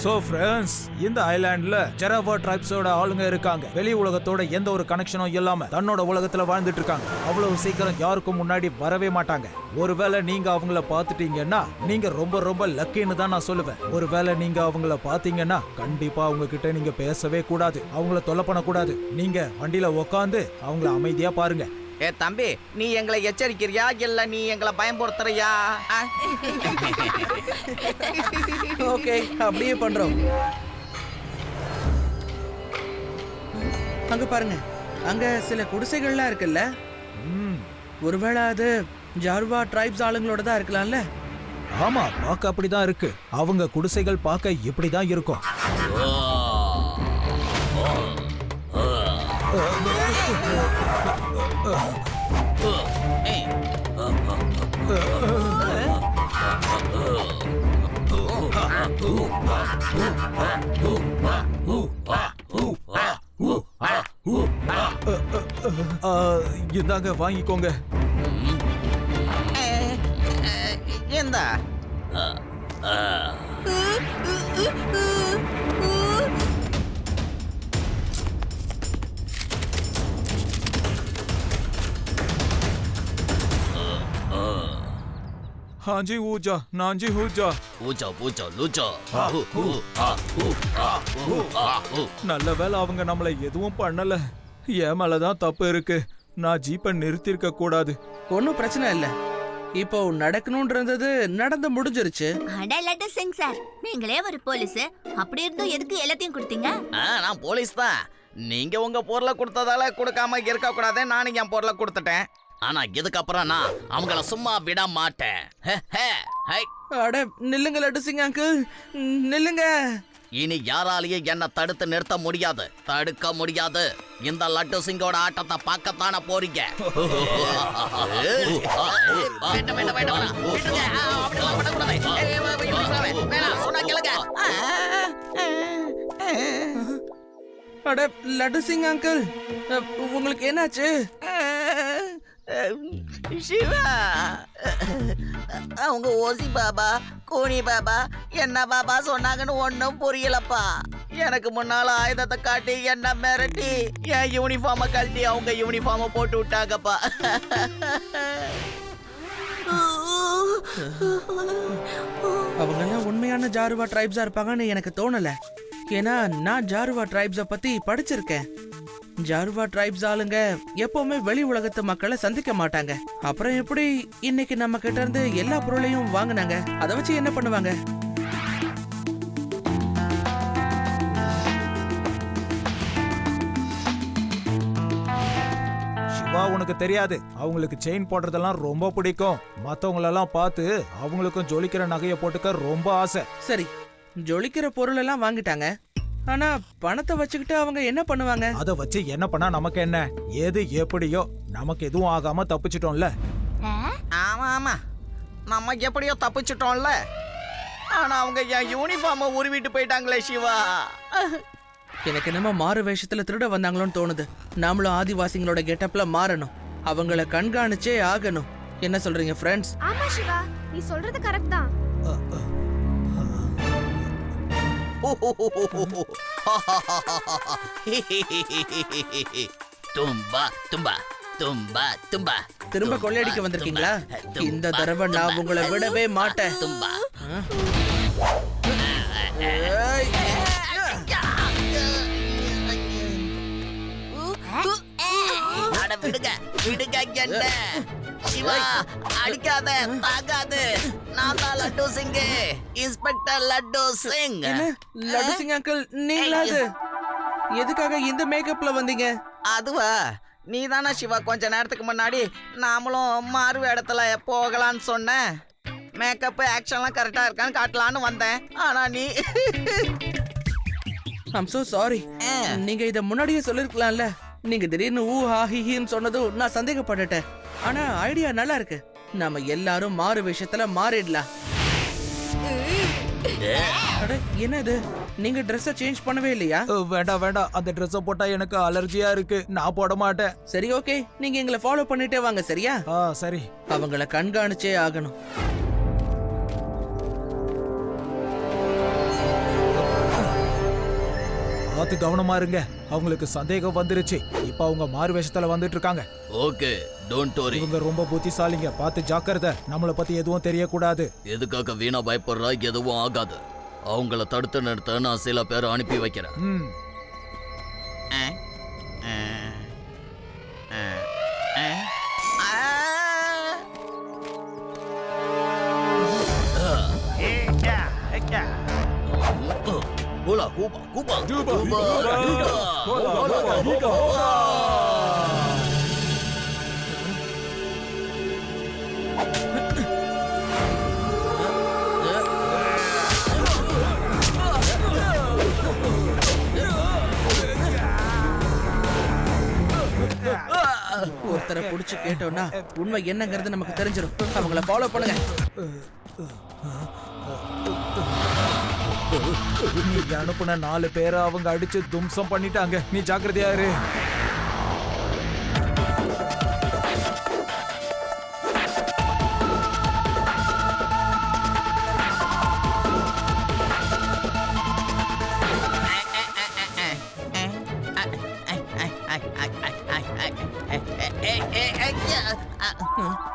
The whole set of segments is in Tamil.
சோ ஃப்ரெண்ட்ஸ், இந்த ஐலாண்ட்ல ஜெராவா ட்ரைப்ஸோட ஆளுங்க இருக்காங்க. வெளி உலகத்தோட எந்த ஒரு கனெக்ஷனும் இல்லாம தன்னோட உலகத்துல வாழ்ந்துட்டு இருக்காங்க. அவ்வளவு சீக்கிரம் யாருக்கும் முன்னாடி வரவே மாட்டாங்க. ஒருவேளை நீங்க அவங்கள பாத்துட்டீங்கன்னா நீங்க ரொம்ப ரொம்ப லக்கின்னு தான் நான் சொல்லுவேன். ஒருவேளை நீங்க அவங்கள பாத்தீங்கன்னா கண்டிப்பா அவங்க கிட்ட நீங்க பேசவே கூடாது, அவங்கள தொல்லை பண்ண கூடாது. நீங்க வண்டியில உக்காந்து அவங்கள அமைதியா பாருங்க. ஏ தம்பி, நீ எங்களை எச்சரிக்கிறியா இல்ல நீ எங்களை பயன்படுத்துறியா? ஓகே, அப்படியே பண்றோம். அங்க பாருங்க, அங்க சில குடிசைகள்லாம் இருக்குல்ல. ஒருவேளை அது ஜார்வா ட்ரைப்ஸ் ஆளுங்களோட தான் இருக்கலாம்ல. ஆமா, பார்க்க அப்படிதான் இருக்கு. அவங்க குடிசைகள் பார்க்க இப்படிதான் இருக்கும். இந்தாங்க, வாங்கிக்கோங்க. ஏந்தா हाँ जी ऊजा, नान जी ऊजा, ஊச்சா பூச்சா லூச்சா. நல்ல வேளை அவங்க நம்மள எதுவும் பண்ணல. என் மேலதான் தப்பு இருக்கு. நான் ஜீப்பை நிறுத்திருக்க கூடாது. ஒன்னும் பிரச்சனை இல்ல. இப்போ நடக்கணும்ன்றது நடந்து முடிஞ்சிருச்சு. அட லட்டு சிங் சார், நீங்களே ஒரு போலீஸ், அப்படி இருந்தும் எதுக்கு எல்லாத்தையும் கொடுத்தீங்க? நான் போலீஸ் தான். நீங்க உங்க பொருளை கொடுத்ததால கொடுக்காம இருக்க கூடாது. நானும் என் பொருளை கொடுத்துட்டேன். ஆனா இதுக்கப்புறம் நான் அவங்கள சும்மா விட மாட்டேன். அட நில்லுங்க லட்டு சிங் அங்கிள், நில்லுங்க. இனி யாராலையும் என்ன தடுத்து நிறுத்த முடியாது, தடுக்க முடியாது. இந்த லட்டு சிங்கோட ஆட்டத்தை பார்க்கத்தானே போறீங்க. அட லட்டு சிங் அங்கிள், உங்களுக்கு என்னாச்சு? சிவா, அவங்க ஓசி பாபா, கோனி பாபா, என்ன பாபா சொன்னாங்கன்னு ஒன்னும் புரியலப்பா. எனக்கு முன்னால ஆயுதத்தை காட்டி என்ன மிரட்டி என் யூனிஃபார்மை கழட்டி அவங்க யூனிஃபார்மை போட்டு விட்டாங்கப்பா. அவங்கெல்லாம் உண்மையான ஜாருவா ட்ரைப்ஸா இருப்பாங்கன்னு எனக்கு தோணல. ஏன்னா நான் ஜாருவா ட்ரைப்ஸ பத்தி படிச்சிருக்கேன். ஜாருவா ட்ரைப்ஸ் ஆளுங்க எப்பவுமே வெளி உலகத்து மக்களை சந்திக்க மாட்டாங்க. அப்புறம் எப்படி இன்னைக்கு நம்ம கிட்ட இருந்து எல்லா பொருளையும் வாங்கினாங்க? அதை வச்சு என்ன பண்ணுவாங்க? சிவா, உனக்கு தெரியாது, அவங்களுக்கு செயின் போடுறதெல்லாம் ரொம்ப பிடிக்கும். மத்தவங்களெல்லாம் பார்த்து அவங்களுக்கும் ஜொலிக்கிற நகையை போட்டுக்க ரொம்ப ஆசை. சரி, ஜொலிக்கிற பொருள் எல்லாம் வாங்கிட்டாங்க. ஆனா பணத்தை வச்சுக்கிட்டு அவங்க என்ன பண்ணுவாங்க? அத வச்சு என்ன பண்ணா நமக்கு என்ன? ஏது எப்படியோ நமக்கு எதுவும் ஆகாம தப்பிச்சிட்டோம்ல. ஆமா ஆமா, நம்ம எப்படியோ தப்பிச்சிட்டோம்ல. ஆனா அவங்க என் யூனிஃபார்மை உருவிட்டு போயிட்டாங்களே சிவா. எனக்கு என்னமோ மாறு வேஷத்துல திருட வந்தாங்களோன்னு தோணுது. நாமளும் ஆதிவாசிங்களோட கெட்டப்ல மாறணும். அவங்கள கண்காணிச்சே ஆகணும். என்ன சொல்றீங்க ஃப்ரெண்ட்ஸ்? ஆமா சிவா, நீ சொல்றது கரெக்ட் தான். தும்பா தும்பா தும்பா தும்பா. திரும்ப கொள்ளையடிக்க வந்திருக்கீங்களா? இந்த தடவை நான் உங்களை விடவே மாட்டேன். தும்பா. விடுங்க விடுங்க, என்ன சிவா அடிக்காத, தாக்காது. நான் தான் லட்டு சிங், இன்ஸ்பெக்டர் லட்டு சிங். லட்டு சிங் அங்கிள், நீங்களாது எதுக்காக இந்த மேக்கப்ல வந்தீங்க? அதுவா, நீ தானே சிவா கொஞ்ச நேரத்துக்கு முன்னாடி நாமளும் மாறு இடத்துல போகலான்னு சொன்ன. மேக்கப் ஆக்ஷன்லாம் கரெக்டா இருக்கான்னு காட்டலான்னு வந்தேன். ஆனா நீ ஐம் சோ சாரி. நீங்க இத முன்னாடியே சொல்லிருக்கலாம்ல. நீங்க திடீர்னு ஊ ஹா ஹின்னு சொன்னதும் நான் சந்தேகப்பட்டுட்டேன். ஆனா ஐடியா நல்லா இருக்கு. நாம எல்லாரும் மாறு விஷயத்துல மாறிடலாம். என்னது, நீங்க ட்ரெஸ்ஸ சேஞ்ச் பண்ணவே இல்லையா? வேண்டாம் வேண்டாம், அந்த ட்ரெஸ்ஸ போட்டா எனக்கு அலர்ஜியா இருக்கு. நான் போட மாட்டேன். சரி ஓகே, நீங்க எங்களை ஃபாலோ பண்ணிட்டே வாங்க. சரியா? சரி. அவங்கள கண்காணிச்சே ஆகணும். பார்த்து கவனமா இருங்க. அவங்களுக்கு சந்தேகம் வந்துருச்சு. இப்ப அவங்க மாறு வேஷத்துல வந்துட்டு இருக்காங்க. Okay, don't worry. இவங்க ரொம்ப புத்திசாலிங்க, பார்த்து ஜாக்கிரதை. நம்மள பத்தி எதுவும் தெரியக்கூடாது. எதுக்காக வீணா பயப்படுறா? எதுவும் ஆகாது. அவங்கள தடுத்து நிறுத்த நான் சில பேர் அனுப்பி வைக்கிறேன். ஹூலா ஹூபா ஹூபா ஹூபா ஹூபா. ஒருத்தரை புடிச்சு கேட்டோம்னா உண்மை என்னங்கிறது நமக்கு தெரிஞ்சிடும். அவங்கள ஃபாலோ பண்ணுங்க. நீ அனுப்புன 4 பேரை அவங்க அடிச்சு தும்சம் பண்ணிட்டாங்க. நீ ஜாக்கிரதையா இரு.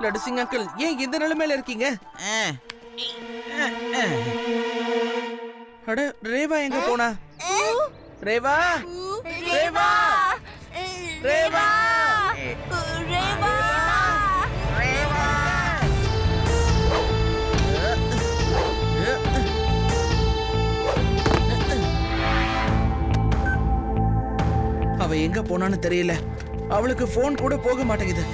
லட்டு சிங் அங்கிள், ஏன் இந்த நிலைமையில இருக்கீங்க? அட, ரேவா எங்க போனா? ரேவா, ரேவா, ரேவா, ரேவா. அவ எங்க போனான்னு தெரியல. அவளுக்கு போன் கூட போக மாட்டேங்குது.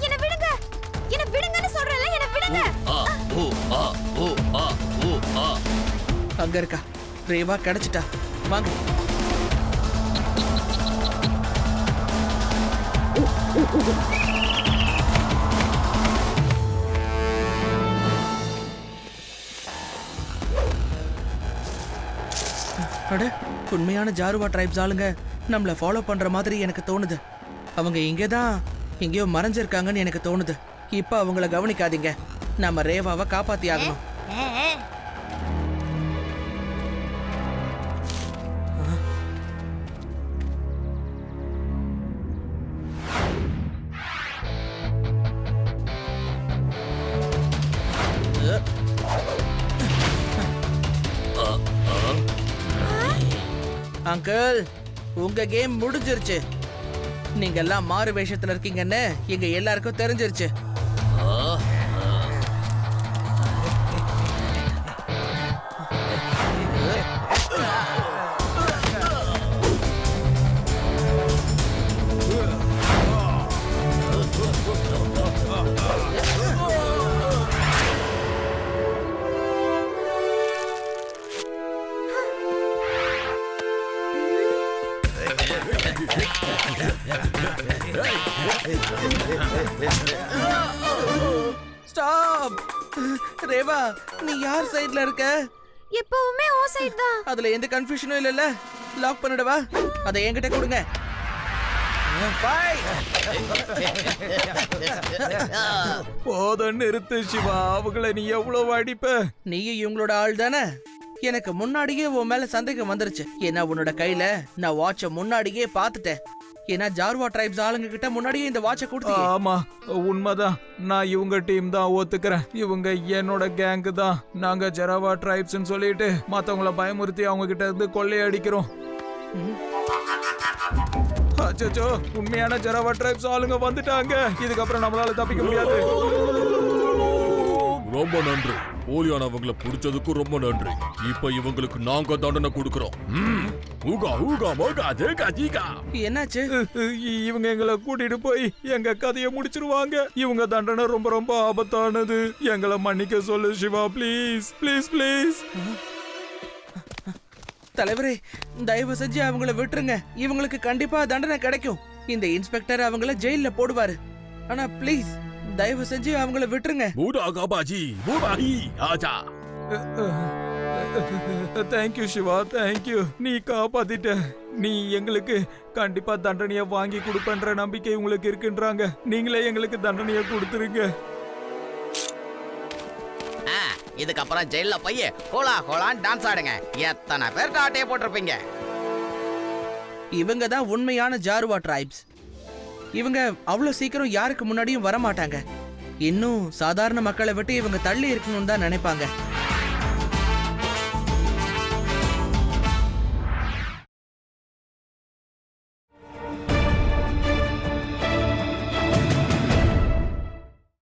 என்ன விடுங்க, என்ன விடுங்கன்னு சொல்றேன்ல, என்ன விடுங்க. அங்க இருக்கா ரேவா, கிடைச்சிட்டா. வாங்க. அட, உண்மையான ஜாருவா ட்ரைப்ஸ் ஆளுங்க நம்மள ஃபாலோ பண்ற மாதிரி எனக்கு தோணுது. அவங்க இங்கதான் எங்கேயோ மறைஞ்சிருக்காங்கன்னு எனக்கு தோணுது. இப்ப அவங்கள கவனிக்காதீங்க. நம்ம ரேவாவை காப்பாத்தி ஆகணும். அங்கிள், உங்க கேம் முடிஞ்சிருச்சு. நீங்க எல்லாம் மாறு வேஷத்துல இருக்கீங்கன்னு எங்க எல்லாருக்கும் தெரிஞ்சிருச்சு. ஸ்டாப். ரேவா, நீ யார் சைடுல இருக்க? எப்பவுமே ஓ சைடு தான். அதுல எந்த கன்ஃபியூஷனும் இல்லல. லாக் பண்ணிடவா? அதை என்கிட்ட கொடுங்க. போதும், நிறுத்து சிவா. அவங்கள நீ எவ்வளவு அடிப்ப? நீயும் இவங்களோட ஆள் தானே? எனக்கு முன்னாடியே உன் மேல சந்தேகம் வந்துருச்சு. ஏன்னா உன்னோட கையில நான் வாட்ச முன்னாடியே பாத்துட்டேன். ஏன்னா ஜார்வா ட்ரைப்ஸ் ஆளுங்க கிட்ட முன்னாடியே இந்த வாட்ச கொடுத்தீங்க. ஆமா, உண்மைதான். நான் இவங்க டீம் தான் ஒத்துக்கிறேன். இவங்க என்னோட கேங்கு தான். நாங்க ஜராவா ட்ரைப்ஸ்னு சொல்லிட்டு மத்தவங்கள பயமுறுத்தி அவங்க கிட்ட இருந்து கொள்ளையடிக்கிறோம். அச்சச்சோ, உண்மையான ஜராவா ட்ரைப்ஸ் ஆளுங்க வந்துட்டாங்க. இதுக்கப்புறம் நம்மளால தப்பிக்க முடியாது. ரொம்ப நன்றி. போலியானவங்களை பிடிச்சதுக்கு ரொம்ப நன்றி. இப்ப இவங்களுக்கு நாங்க தண்டனை கொடுக்கிறோம். என்னாச்சு? இவங்க எங்களை கூட்டிட்டு போய் எங்க கதையை முடிச்சிருவாங்க. இவங்க தண்டனை ரொம்ப ரொம்ப ஆபத்தானது. எங்களை மன்னிக்க சொல்லு சிவா, ப்ளீஸ் ப்ளீஸ் ப்ளீஸ். தலைவரே, தயவு செஞ்சு அவங்கள விட்டுருங்க. இவங்களுக்கு கண்டிப்பா தண்டனை கிடைக்கும். இந்த இன்ஸ்பெக்டர் அவங்கள ஜெயில போடுவாரு. ஆனா ப்ளீஸ் தயவு செஞ்சு அவங்கள விட்டுருங்க. Thank you Siva, thank you. நீ காப்பாத்திட்ட. நீ எங்களுக்கு கண்டிப்பா தண்டனையை வாங்கி கொடுப்பன்ற நம்பிக்கை உங்களுக்கு இருக்குன்றாங்க. நீங்களே எங்களுக்கு தண்டனையை கொடுத்துருங்க. இதுக்கப்புறம் ஜெயில போய் ஹோலா ஹோலான்னு டான்ஸ் ஆடுங்க. எத்தனை பேர் டாட்டையை போட்டிருப்பீங்க. இவங்க தான் உண்மையான ஜாருவா ட்ரைப்ஸ். இவங்க அவ்வளவு சீக்கிரம் யாருக்கு முன்னாடியும் வர மாட்டாங்க. இன்னும் சாதாரண மக்களை விட்டு இவங்க தள்ளி இருக்கணும்னு தான் நினைப்பாங்க.